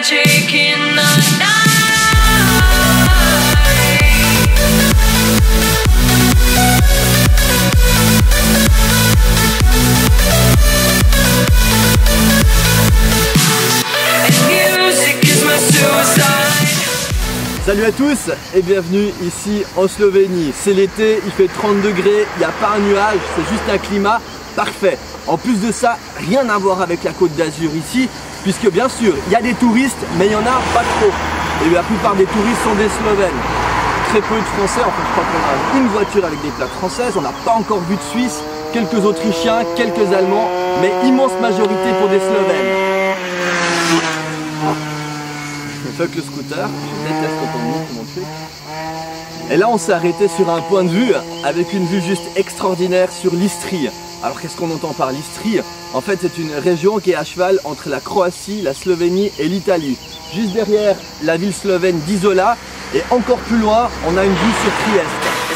magic in the night. Salut à tous et bienvenue ici en Slovénie. C'est l'été, il fait 30 degrés, il n'y a pas un nuage, c'est juste un climat parfait. En plus de ça, rien à voir avec la Côte d'Azur ici, puisque bien sûr, il y a des touristes, mais il n'y en a pas trop. Et la plupart des touristes sont des Slovènes. Très peu de Français, en fait je crois qu'on a une voiture avec des plaques françaises, on n'a pas encore vu de Suisse, quelques Autrichiens, quelques Allemands, mais immense majorité pour des Slovènes. Fuck le scooter, je déteste quand on monte mon truc. Et là on s'est arrêté sur un point de vue avec une vue juste extraordinaire sur l'Istrie. Alors qu'est-ce qu'on entend par l'Istrie? En fait c'est une région qui est à cheval entre la Croatie, la Slovénie et l'Italie. Juste derrière la ville slovène d'Izola et encore plus loin on a une vue sur Trieste.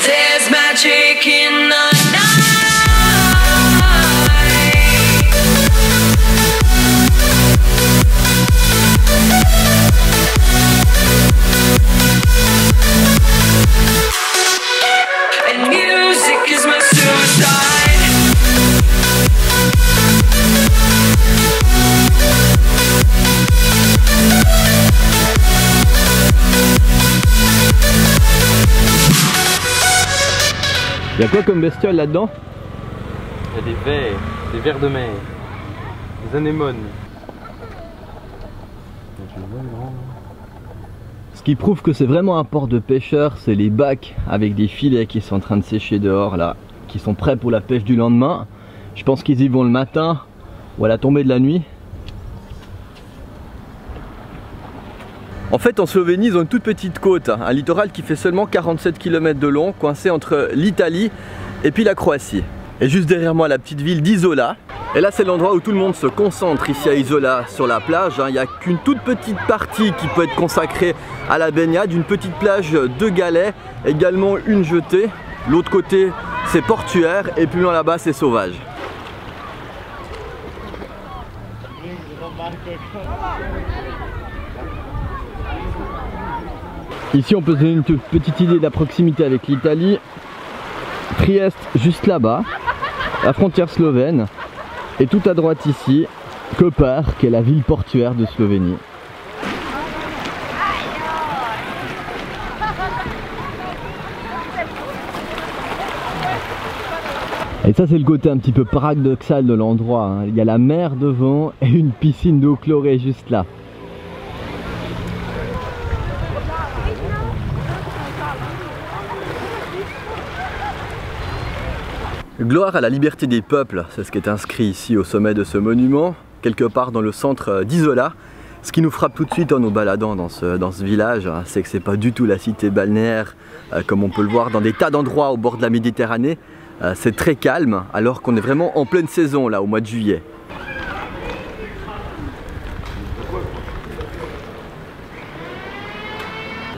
There's magic in the night. Il y a quoi comme bestiole là-dedans? Il y a des vers de mer, des anémones. Ce qui prouve que c'est vraiment un port de pêcheurs, c'est les bacs avec des filets qui sont en train de sécher dehors là, qui sont prêts pour la pêche du lendemain. Je pense qu'ils y vont le matin ou à la tombée de la nuit. En fait en Slovénie ils ont une toute petite côte, un littoral qui fait seulement 47 km de long, coincé entre l'Italie et puis la Croatie. Et juste derrière moi la petite ville d'Izola. Et là c'est l'endroit où tout le monde se concentre ici à Izola sur la plage. Il n'y a qu'une toute petite partie qui peut être consacrée à la baignade, une petite plage de galets, également une jetée. L'autre côté c'est portuaire et plus loin là-bas c'est sauvage. Ici on peut se donner une petite idée de la proximité avec l'Italie. Trieste juste là-bas, la frontière slovène. Et tout à droite ici, Koper, qui est la ville portuaire de Slovénie. Et ça c'est le côté un petit peu paradoxal de l'endroit, hein. Il y a la mer devant et une piscine d'eau chlorée juste là. Gloire à la liberté des peuples, c'est ce qui est inscrit ici au sommet de ce monument, quelque part dans le centre d'Izola. Ce qui nous frappe tout de suite en nous baladant dans ce village, c'est que c'est pas du tout la cité balnéaire comme on peut le voir dans des tas d'endroits au bord de la Méditerranée. C'est très calme alors qu'on est vraiment en pleine saison là au mois de juillet.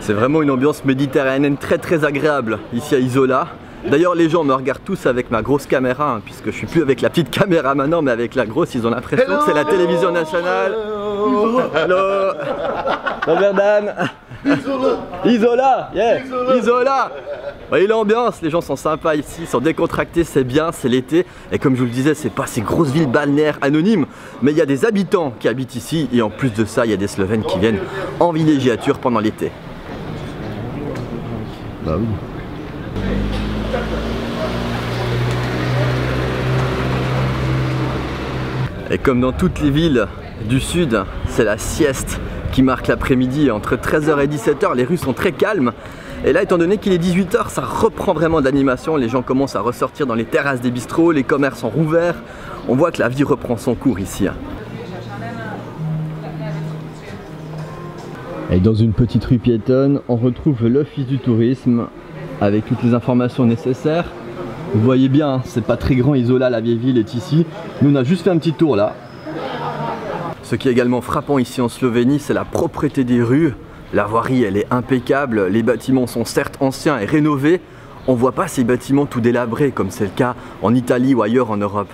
C'est vraiment une ambiance méditerranéenne très agréable ici à Izola. D'ailleurs les gens me regardent tous avec ma grosse caméra, hein, puisque je suis plus avec la petite caméra maintenant mais avec la grosse, ils ont l'impression que c'est la télévision nationale. Hello. Robert Dan. Izola, yeah. Izola. Et l'ambiance, les gens sont sympas ici, ils sont décontractés, c'est bien, c'est l'été. Et comme je vous le disais, c'est pas ces grosses villes balnéaires anonymes, mais il y a des habitants qui habitent ici. Et en plus de ça, il y a des Slovènes qui viennent en villégiature pendant l'été. Bah oui. Et comme dans toutes les villes du sud, c'est la sieste qui marque l'après-midi. Entre 13h et 17h, les rues sont très calmes. Et là, étant donné qu'il est 18h, ça reprend vraiment de l'animation. Les gens commencent à ressortir dans les terrasses des bistrots, les commerces sont rouverts. On voit que la vie reprend son cours ici. Et dans une petite rue piétonne, on retrouve l'office du tourisme avec toutes les informations nécessaires. Vous voyez bien, c'est pas très grand, Izola, la vieille ville est ici. Nous on a juste fait un petit tour là. Ce qui est également frappant ici en Slovénie, c'est la propreté des rues. La voirie elle est impeccable, les bâtiments sont certes anciens et rénovés. On voit pas ces bâtiments tout délabrés comme c'est le cas en Italie ou ailleurs en Europe.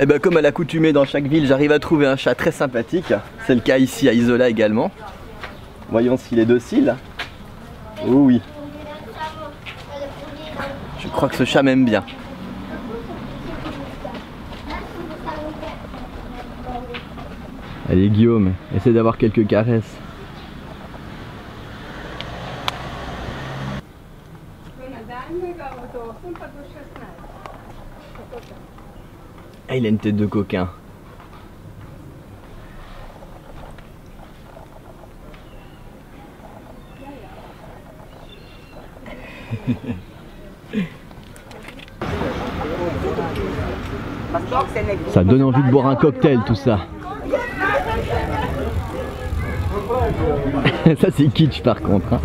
Et ben comme à l'accoutumée dans chaque ville, j'arrive à trouver un chat très sympathique. C'est le cas ici à Isola également. Voyons s'il est docile. Oh oui. Je crois que ce chat m'aime bien. Allez Guillaume, essaie d'avoir quelques caresses. Ah, il a une tête de coquin. Ça donne envie de boire un cocktail tout ça. Ça c'est kitsch par contre. Hein.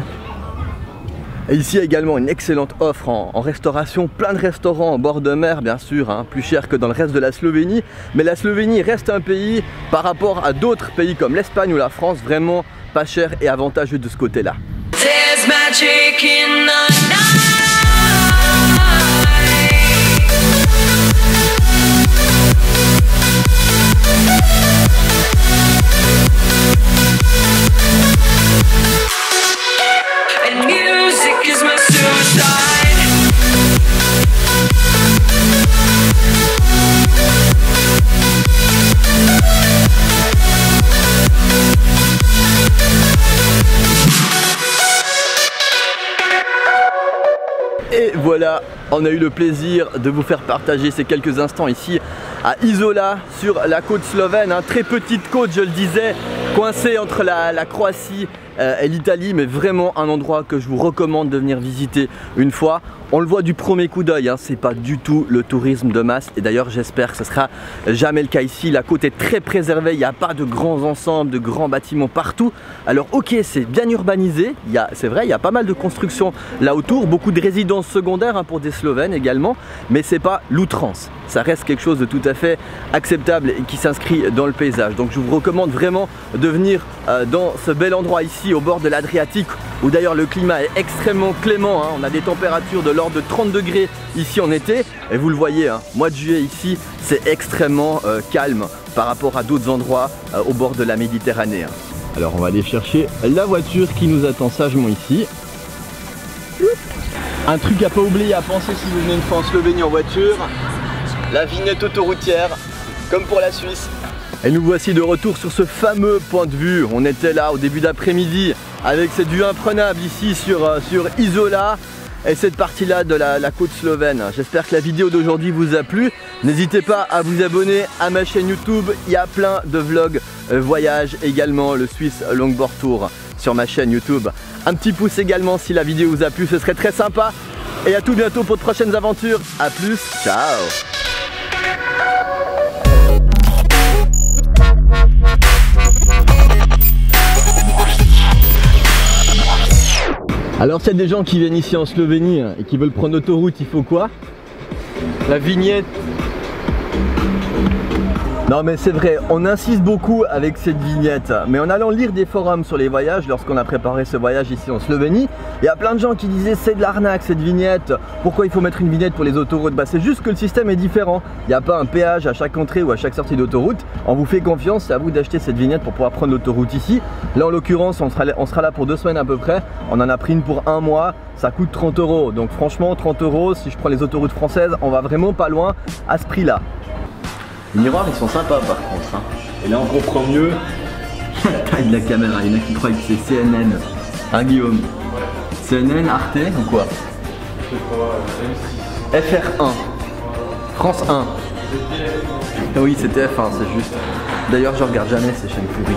Et ici également une excellente offre en restauration, plein de restaurants en bord de mer bien sûr, hein, plus cher que dans le reste de la Slovénie. Mais la Slovénie reste un pays par rapport à d'autres pays comme l'Espagne ou la France vraiment pas cher et avantageux de ce côté-là. There's magic in the night. And music is my suicide. Et voilà, on a eu le plaisir de vous faire partager ces quelques instants ici à Isola sur la côte slovène, hein, très petite côte je le disais, coincée entre la Croatie et l'Italie, mais vraiment un endroit que je vous recommande de venir visiter une fois. On le voit du premier coup d'œil, hein, c'est pas du tout le tourisme de masse et d'ailleurs j'espère que ce sera jamais le cas ici. La côte est très préservée, il n'y a pas de grands ensembles, de grands bâtiments partout. Alors ok, c'est bien urbanisé, c'est vrai, il y a pas mal de constructions là autour, beaucoup de résidences secondaires hein, pour des Slovènes également, mais c'est pas l'outrance. Ça reste quelque chose de tout à fait acceptable et qui s'inscrit dans le paysage. Donc je vous recommande vraiment de venir dans ce bel endroit ici au bord de l'Adriatique où d'ailleurs le climat est extrêmement clément, hein. On a des températures de l'ordre de 30 degrés ici en été et vous le voyez, hein, mois de juillet ici c'est extrêmement calme par rapport à d'autres endroits au bord de la Méditerranée. Hein. Alors on va aller chercher la voiture qui nous attend sagement ici. Un truc à pas oublier à penser si vous venez une fois en Slovénie en voiture, la vignette autoroutière, comme pour la Suisse. Et nous voici de retour sur ce fameux point de vue. On était là au début d'après-midi avec cette vue imprenable ici sur Isola et cette partie-là de la côte slovène. J'espère que la vidéo d'aujourd'hui vous a plu. N'hésitez pas à vous abonner à ma chaîne YouTube. Il y a plein de vlogs voyage, également le Swiss Longboard Tour sur ma chaîne YouTube. Un petit pouce également si la vidéo vous a plu, ce serait très sympa. Et à tout bientôt pour de prochaines aventures. A plus, ciao. Alors s'il y a des gens qui viennent ici en Slovénie et qui veulent prendre l'autoroute, il faut quoi? La vignette. Non mais c'est vrai, on insiste beaucoup avec cette vignette, mais en allant lire des forums sur les voyages, lorsqu'on a préparé ce voyage ici en Slovénie, il y a plein de gens qui disaient c'est de l'arnaque cette vignette, pourquoi il faut mettre une vignette pour les autoroutes? Bah c'est juste que le système est différent, il n'y a pas un péage à chaque entrée ou à chaque sortie d'autoroute, on vous fait confiance, c'est à vous d'acheter cette vignette pour pouvoir prendre l'autoroute ici. Là en l'occurrence on sera là pour 2 semaines à peu près, on en a pris une pour 1 mois, ça coûte 30 €, donc franchement 30 €, si je prends les autoroutes françaises, on va vraiment pas loin à ce prix là. Les miroirs ils sont sympas par contre, hein. Et là on comprend mieux la taille de la caméra, il y en a qui croient que c'est CNN. Hein Guillaume? CNN, Arte ou quoi? FR1, France 1. Oui c'était F1, c'est juste. D'ailleurs je regarde jamais ces chaînes pourries.